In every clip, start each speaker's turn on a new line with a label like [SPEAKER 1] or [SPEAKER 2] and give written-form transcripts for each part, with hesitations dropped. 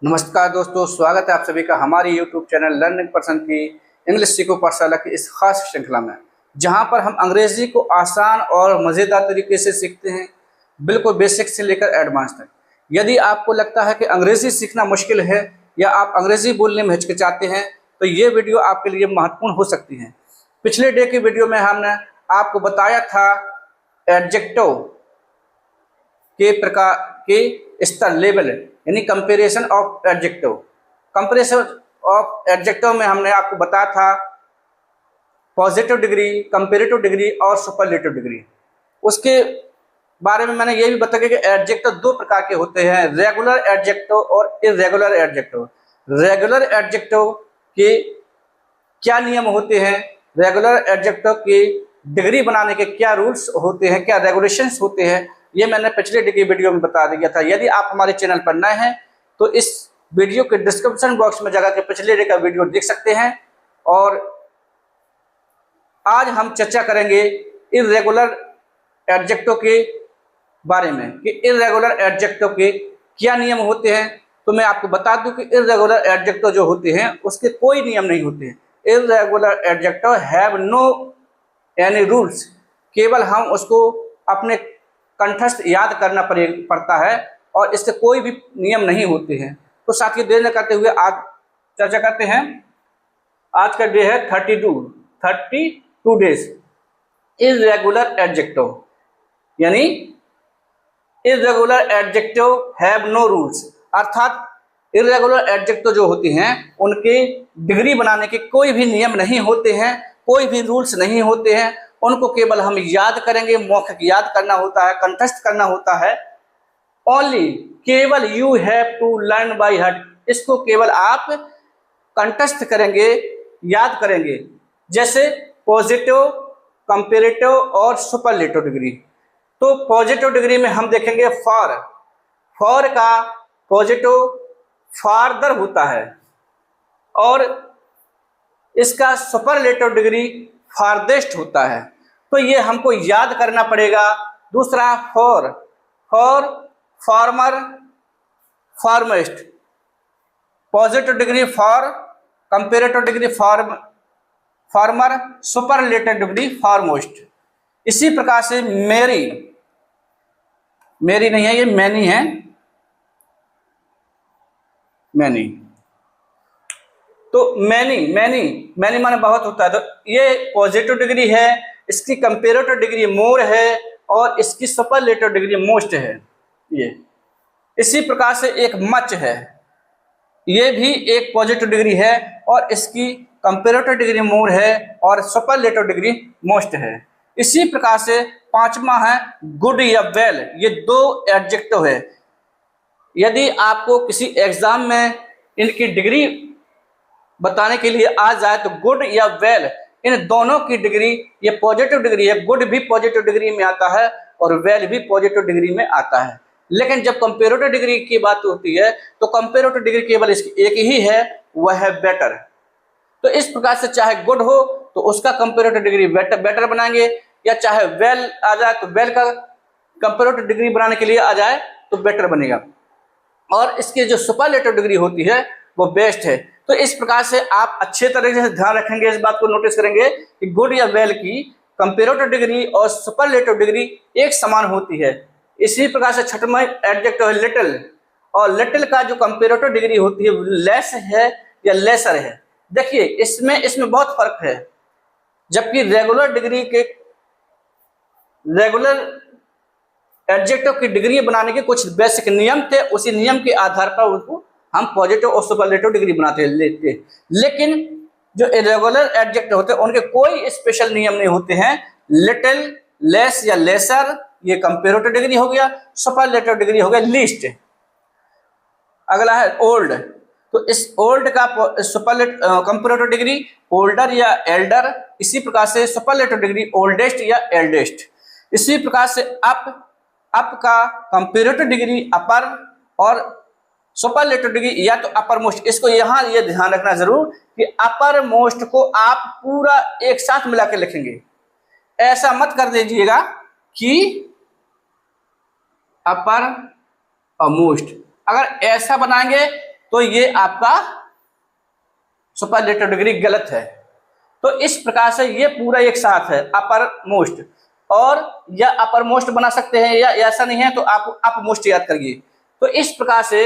[SPEAKER 1] नमस्कार दोस्तों, स्वागत है आप सभी का हमारी यूट्यूब चैनल लर्निंग पर्सन की इंग्लिश सीखो पाठशाला की इस खास श्रृंखला में, जहां पर हम अंग्रेजी को आसान और मज़ेदार तरीके से सीखते हैं, बिल्कुल बेसिक से लेकर एडवांस तक। यदि आपको लगता है कि अंग्रेजी सीखना मुश्किल है या आप अंग्रेजी बोलने में हिचकिचाते हैं तो ये वीडियो आपके लिए महत्वपूर्ण हो सकती है। पिछले डे की वीडियो में हमने आपको बताया था एडजेक्टिव के प्रकार के स्तर लेवल, यानी comparison of adjective. Comparison of adjective में हमने आपको बताया था पॉजिटिव डिग्री, कंपैरेटिव डिग्री और सुपरलेटिव डिग्री। उसके बारे में मैंने ये भी बताया कि एडजेक्टिव दो प्रकार के होते हैं, रेगुलर एडजेक्टिव और इर्रेगुलर एडजेक्टिव। रेगुलर एडजेक्टिव के क्या नियम होते हैं, रेगुलर एडजेक्टिव की डिग्री बनाने के क्या रूल्स होते हैं, क्या रेगुलेशंस होते हैं, ये मैंने पिछले की वीडियो में बता दिया था। यदि आप हमारे चैनल पर नए हैं तो इस वीडियो के डिस्क्रिप्शन बॉक्स में जाकर के पिछले डे का वीडियो देख सकते हैं। और आज हम चर्चा करेंगे इर्रेगुलर एडजेक्टिव के बारे में कि इर्रेगुलर एडजेक्टिव के क्या नियम होते हैं। तो मैं आपको बता दूं कि इर्रेगुलर एडजेक्टिव जो होते हैं उसके कोई नियम नहीं होते हैं। Irregular adjective have no any rules, केवल हम उसको अपने कंठस्थ याद करना पड़ता है और इसके कोई भी नियम नहीं होते हैं। तो साथियों, देर न करते हुए आज चर्चा करते हैं। आज का डे है 32 डेज इर्रेगुलर एडजेक्टिव, यानी irregular adjective have no rules, अर्थात इर्रेगुलर एडजेक्टिव जो होती हैं उनके डिग्री बनाने के कोई भी नियम नहीं होते हैं, कोई भी रूल्स नहीं होते हैं। उनको केवल हम याद करेंगे, मौखिक याद करना होता है, कंठस्थ करना होता है। ओनली, केवल you have to learn by heart, इसको केवल आप कंठस्थ करेंगे, याद करेंगे। जैसे पॉजिटिव, कंपैरेटिव और सुपरलेटिव डिग्री। तो पॉजिटिव डिग्री में हम देखेंगे फॉर का पॉजिटिव फारदर होता है और इसका सुपरलेटिव डिग्री फारदेस्ट होता है। तो ये हमको याद करना पड़ेगा। दूसरा fore former, foremost, positive degree fore, comparative degree former, superlative degree foremost. इसी प्रकार से मेरी नहीं है, ये मैनी है, मैनी। तो मैनी माने बहुत होता है। तो ये पॉजिटिव डिग्री है, इसकी कंपैरेटिव डिग्री मोर है और इसकी सुपरलेटिव डिग्री मोस्ट है। ये इसी प्रकार से एक मच है, ये भी एक पॉजिटिव डिग्री है और इसकी कंपैरेटिव डिग्री मोर है और सुपरलेटिव डिग्री मोस्ट है। इसी प्रकार से पांचवा है गुड या वेल, ये दो एडजेक्टिव है। यदि आपको किसी एग्जाम में इनकी डिग्री बताने के लिए आ जाए तो गुड या वेल, इन दोनों की डिग्री, ये पॉजिटिव डिग्री है, गुड भी पॉजिटिव डिग्री में आता है और वेल भी पॉजिटिव डिग्री में आता है। लेकिन जब कंपैरेटिव डिग्री की बात होती है तो कंपैरेटिव डिग्री केवल इसकी एक ही है, वह है बेटर। तो इस प्रकार से चाहे गुड हो तो उसका कंपैरेटिव डिग्री बेटर बनाएंगे, या चाहे वेल आ जाए तो वेल का कंपैरेटिव डिग्री बनाने के लिए आ जाए तो बेटर बनेगा। और इसकी जो सुपरलेटिव डिग्री होती है वो बेस्ट है। तो इस प्रकार से आप अच्छे तरीके से ध्यान रखेंगे, इस बात को नोटिस करेंगे कि गुड या वेल की कंपैरेटिव डिग्री और सुपरलेटिव डिग्री एक समान होती है। इसी प्रकार से छठवां एडजेक्टिव है लिटिल, और लिटिल का जो कंपैरेटिव डिग्री होती है लेस है या लेसर है। देखिए इसमें बहुत फर्क है। जबकि रेगुलर एडजेक्टिव की डिग्री बनाने के कुछ बेसिक नियम थे, उसी नियम के आधार पर उसको हम पॉजिटिव और सुपरलेटिव डिग्री बनाते लेते। लेकिन जो इरेगुलर एडजेक्टिव होते हैं उनके कोई स्पेशल नियम नहीं होते हैं। लिटिल, लेस या लेसर, ये कंपैरेटिव डिग्री हो गया, सुपरलेटिव डिग्री हो गया लीस्ट। अगला है ओल्ड, तो इस ओल्ड का कंपैरेटिव डिग्री ओल्डर या एल्डर। इसी प्रकार से सुपरलेटिव डिग्री ओल्डेस्ट या एल्डेस्ट। इसी प्रकार से अप का कंपैरेटिव डिग्री अपर और सुपरलेटिव डिग्री या तो अपर मोस्ट। इसको यहाँ ये ध्यान रखना जरूर कि अपर मोस्ट को आप पूरा एक साथ मिला के लिखेंगे, ऐसा मत कर दीजिएगा कि अपर और मोस्ट। अगर ऐसा बनाएंगे तो ये आपका सुपरलेटिव डिग्री गलत है। तो इस प्रकार से ये पूरा एक साथ है अपर मोस्ट, और या अपर मोस्ट बना सकते हैं, या ऐसा नहीं है तो आप अप मोस्ट याद करिए। तो इस प्रकार से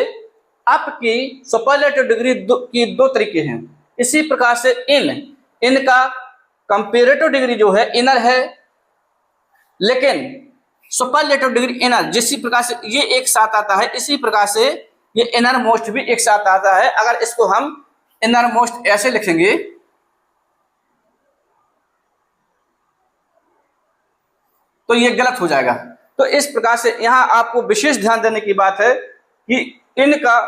[SPEAKER 1] अप की सुपरलेटिव डिग्री की दो तरीके हैं। इसी प्रकार से इनका कंपेरेटिव डिग्री जो है इनर है, लेकिन सुपरलेटिव डिग्री इनर जिस प्रकार से ये एक साथ आता है, इसी प्रकार से ये इनर मोस्ट भी एक साथ आता है। अगर इसको हम इनर मोस्ट ऐसे लिखेंगे तो ये गलत हो जाएगा। तो इस प्रकार से यहां आपको विशेष ध्यान देने की बात है कि इनका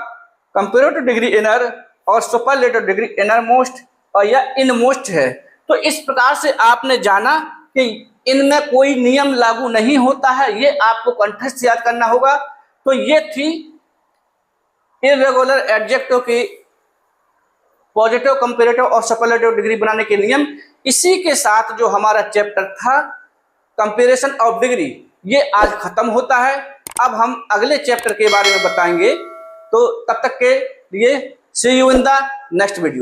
[SPEAKER 1] कंपेरेटिव डिग्री इनर और सुपरलेटिव डिग्री इनर मोस्ट और यह इन मोस्ट है। तो इस प्रकार से आपने जाना कि इनमें कोई नियम लागू नहीं होता है, ये आपको कंठस्थ याद करना होगा। तो ये थी इर्रेगुलर एडजेक्टिव की पॉजिटिव, कंपेरेटिव और सुपरलेटिव डिग्री बनाने के नियम। इसी के साथ जो हमारा चैप्टर था कंपैरिजन ऑफ डिग्री, ये आज खत्म होता है। अब हम अगले चैप्टर के बारे में बताएंगे। तो तब तक के लिए see you in the next video.